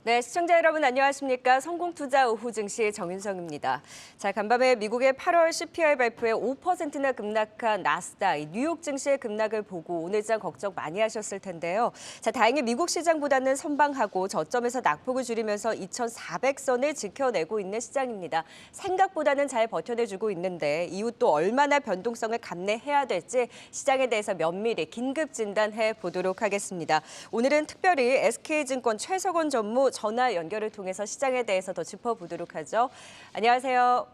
네, 시청자 여러분 안녕하십니까? 성공투자 오후 증시 정윤성입니다. 자, 간밤에 미국의 8월 CPI 발표에 5%나 급락한 나스닥, 뉴욕 증시의 급락을 보고 오늘장 걱정 많이 하셨을 텐데요. 자, 다행히 미국 시장보다는 선방하고 저점에서 낙폭을 줄이면서 2,400선을 지켜내고 있는 시장입니다. 생각보다는 잘 버텨내주고 있는데 이후 또 얼마나 변동성을 감내해야 될지 시장에 대해서 면밀히 긴급 진단해 보도록 하겠습니다. 오늘은 특별히 SK증권 최석원 전무 전화 연결을 통해서 시장에 대해서 더 짚어보도록 하죠. 안녕하세요.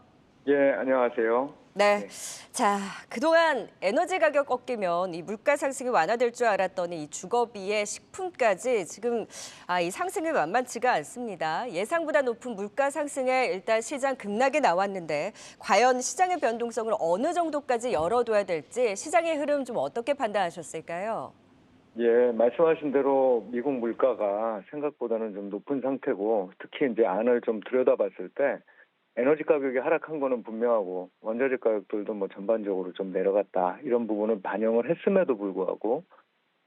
예, 안녕하세요. 네. 네. 자, 그동안 에너지 가격 꺾이면 이 물가 상승이 완화될 줄 알았더니 이 주거비에 식품까지 지금 이 상승이 만만치가 않습니다. 예상보다 높은 물가 상승에 일단 시장 급락이 나왔는데 과연 시장의 변동성을 어느 정도까지 열어둬야 될지 시장의 흐름 좀 어떻게 판단하셨을까요? 예, 말씀하신 대로 미국 물가가 생각보다는 좀 높은 상태고, 특히 이제 안을 좀 들여다봤을 때 에너지 가격이 하락한 거는 분명하고, 원자재 가격들도 뭐 전반적으로 좀 내려갔다, 이런 부분은 반영을 했음에도 불구하고,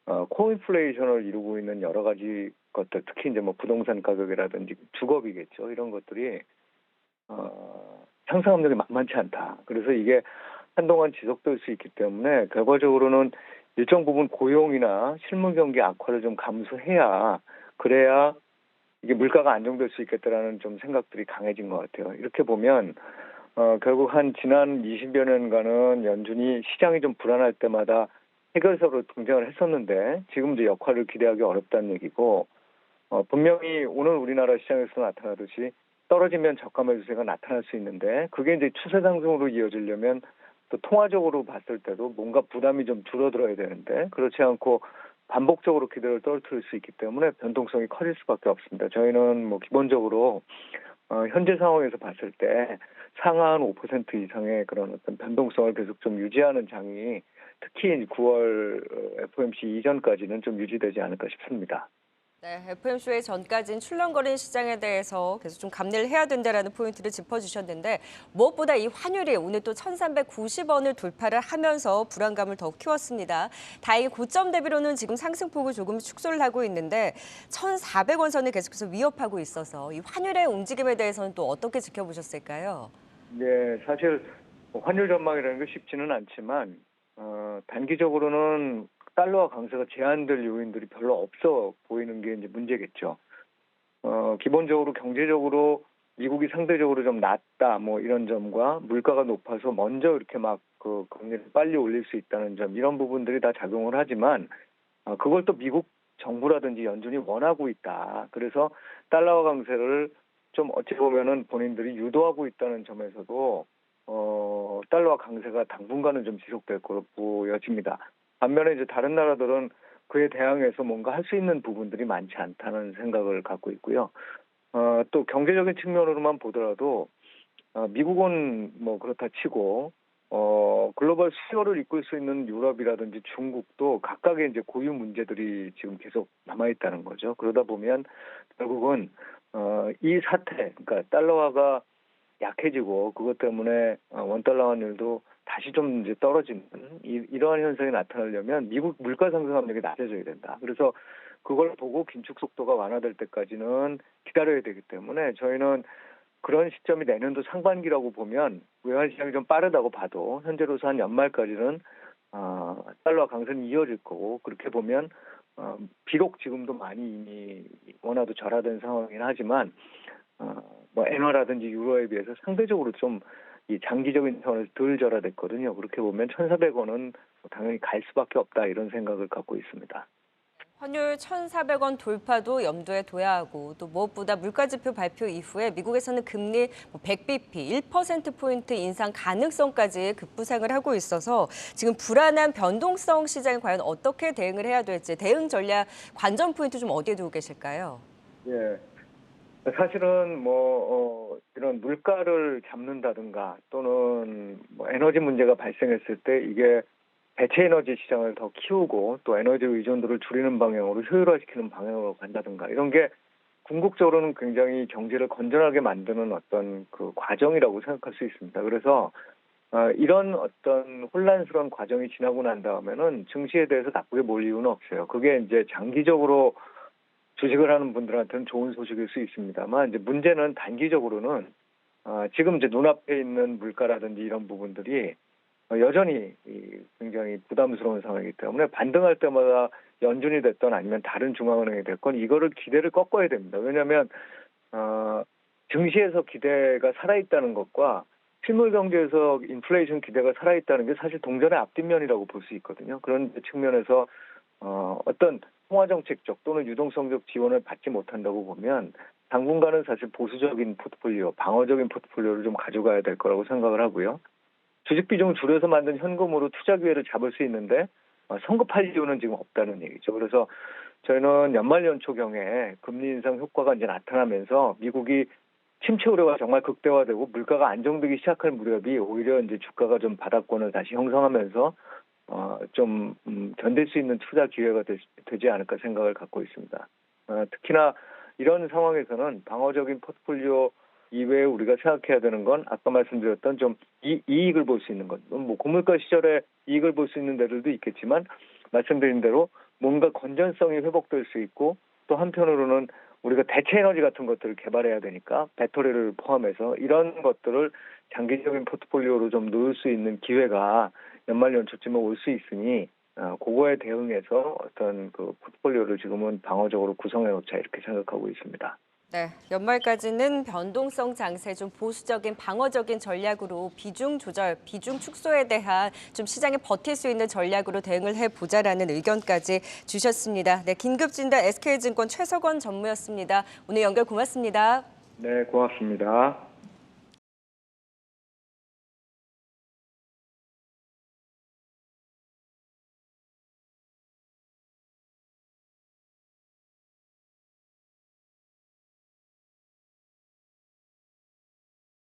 코인플레이션을 이루고 있는 여러 가지 것들, 특히 이제 뭐 부동산 가격이라든지 주거비겠죠. 이런 것들이 상승 압력이 만만치 않다. 그래서 이게 한동안 지속될 수 있기 때문에 결과적으로는 일정 부분 고용이나 실무 경기 악화를 좀 감수해야, 그래야 이게 물가가 안정될 수 있겠다라는 좀 생각들이 강해진 것 같아요. 이렇게 보면 결국 한 지난 20여 년간은 연준이 시장이 좀 불안할 때마다 해결사로 등장을 했었는데, 지금 이제 역할을 기대하기 어렵다는 얘기고, 분명히 오늘 우리나라 시장에서 나타나듯이 떨어지면 저가 매수세가 나타날 수 있는데, 그게 이제 추세 상승으로 이어지려면 또 통화적으로 봤을 때도 뭔가 부담이 좀 줄어들어야 되는데, 그렇지 않고 반복적으로 기대를 떨어뜨릴 수 있기 때문에 변동성이 커질 수밖에 없습니다. 저희는 뭐 기본적으로 현재 상황에서 봤을 때 상한 5% 이상의 그런 어떤 변동성을 계속 좀 유지하는 장이, 특히 9월 FOMC 이전까지는 좀 유지되지 않을까 싶습니다. 네, FMC의 전까지는 출렁거리는 시장에 대해서 계속 좀 감내를 해야 된다라는 포인트를 짚어주셨는데 무엇보다 이 환율이 오늘 또 1,390원을 돌파를 하면서 불안감을 더 키웠습니다. 다행히 고점 대비로는 지금 상승폭을 조금 축소를 하고 있는데 1,400원 선을 계속해서 위협하고 있어서 이 환율의 움직임에 대해서는 또 어떻게 지켜보셨을까요? 네, 사실 환율 전망이라는 게 쉽지는 않지만 단기적으로는 달러와 강세가 제한될 요인들이 별로 없어 보이는 게 이제 문제겠죠. 기본적으로 경제적으로 미국이 상대적으로 좀 낮다, 뭐 이런 점과 물가가 높아서 먼저 이렇게 막 그 금리를 빨리 올릴 수 있다는 점, 이런 부분들이 다 작용을 하지만 그걸 또 미국 정부라든지 연준이 원하고 있다. 그래서 달러와 강세를 좀 어찌 보면은 본인들이 유도하고 있다는 점에서도 달러와 강세가 당분간은 좀 지속될 거로 보여집니다. 반면에 이제 다른 나라들은 그에 대항해서 뭔가 할 수 있는 부분들이 많지 않다는 생각을 갖고 있고요. 또 경제적인 측면으로만 보더라도 미국은 뭐 그렇다 치고 글로벌 수요를 이끌 수 있는 유럽이라든지 중국도 각각의 이제 고유 문제들이 지금 계속 남아 있다는 거죠. 그러다 보면 결국은 이 사태, 그러니까 달러화가 약해지고 그것 때문에 원달러 환율도 다시 좀 이제 떨어지는 이러한 현상이 나타나려면 미국 물가 상승 압력이 낮아져야 된다. 그래서 그걸 보고 긴축 속도가 완화될 때까지는 기다려야 되기 때문에 저희는 그런 시점이 내년도 상반기라고 보면, 외환 시장이 좀 빠르다고 봐도 현재로서 한 연말까지는 달러 강세는 이어질 거고, 그렇게 보면 비록 지금도 많이 이미 원화도 절하된 상황이긴 하지만 뭐 엔화라든지 유로에 비해서 상대적으로 좀 이 장기적인 차원에서 덜 절하됐거든요. 그렇게 보면 1,400원은 당연히 갈 수밖에 없다, 이런 생각을 갖고 있습니다. 환율 1,400원 돌파도 염두에 둬야 하고 또 무엇보다 물가지표 발표 이후에 미국에서는 금리 100bp, 1%포인트 인상 가능성까지 급부상을 하고 있어서 지금 불안한 변동성 시장에 과연 어떻게 대응을 해야 될지 대응 전략 관전 포인트 좀 어디에 두고 계실까요? 예. 사실은 뭐 이런 물가를 잡는다든가 또는 뭐 에너지 문제가 발생했을 때 이게 대체 에너지 시장을 더 키우고 또 에너지 의존도를 줄이는 방향으로 효율화시키는 방향으로 간다든가, 이런 게 궁극적으로는 굉장히 경제를 건전하게 만드는 어떤 그 과정이라고 생각할 수 있습니다. 그래서 이런 어떤 혼란스러운 과정이 지나고 난 다음에는 증시에 대해서 나쁘게 볼 이유는 없어요. 그게 이제 장기적으로 주식을 하는 분들한테는 좋은 소식일 수 있습니다만 이제 문제는 단기적으로는 지금 이제 눈앞에 있는 물가라든지 이런 부분들이 여전히 굉장히 부담스러운 상황이기 때문에 반등할 때마다 연준이 됐건 아니면 다른 중앙은행이 됐건 이거를 기대를 꺾어야 됩니다. 왜냐하면 증시에서 기대가 살아있다는 것과 실물 경제에서 인플레이션 기대가 살아있다는 게 사실 동전의 앞뒷면이라고 볼 수 있거든요. 그런 측면에서 어떤 통화정책적 또는 유동성적 지원을 받지 못한다고 보면 당분간은 사실 보수적인 포트폴리오, 방어적인 포트폴리오를 좀 가져가야 될 거라고 생각을 하고요. 주식 비중을 줄여서 만든 현금으로 투자 기회를 잡을 수 있는데 성급할 이유는 지금 없다는 얘기죠. 그래서 저희는 연말 연초경에 금리 인상 효과가 이제 나타나면서 미국이 침체 우려가 정말 극대화되고 물가가 안정되기 시작할 무렵이 오히려 이제 주가가 좀 바닥권을 다시 형성하면서 좀 견딜 수 있는 투자 기회가 되지 않을까 생각을 갖고 있습니다. 특히나 이런 상황에서는 방어적인 포트폴리오 이외에 우리가 생각해야 되는 건 아까 말씀드렸던 좀 이익을 볼 수 있는 것. 뭐 고물가 시절에 이익을 볼 수 있는 데들도 있겠지만 말씀드린 대로 뭔가 건전성이 회복될 수 있고 또 한편으로는 우리가 대체 에너지 같은 것들을 개발해야 되니까 배터리를 포함해서 이런 것들을 장기적인 포트폴리오로 좀 넣을 수 있는 기회가 연말 연초쯤에 올 수 있으니 그거에 대응해서 어떤 그 포트폴리오를 지금은 방어적으로 구성해 놓자 이렇게 생각하고 있습니다. 네, 연말까지는 변동성 장세, 좀 보수적인 방어적인 전략으로 비중 조절, 비중 축소에 대한 좀 시장에 버틸 수 있는 전략으로 대응을 해보자라는 의견까지 주셨습니다. 네, 긴급진단 SK증권 최석원 전무였습니다. 오늘 연결 고맙습니다. 네, 고맙습니다.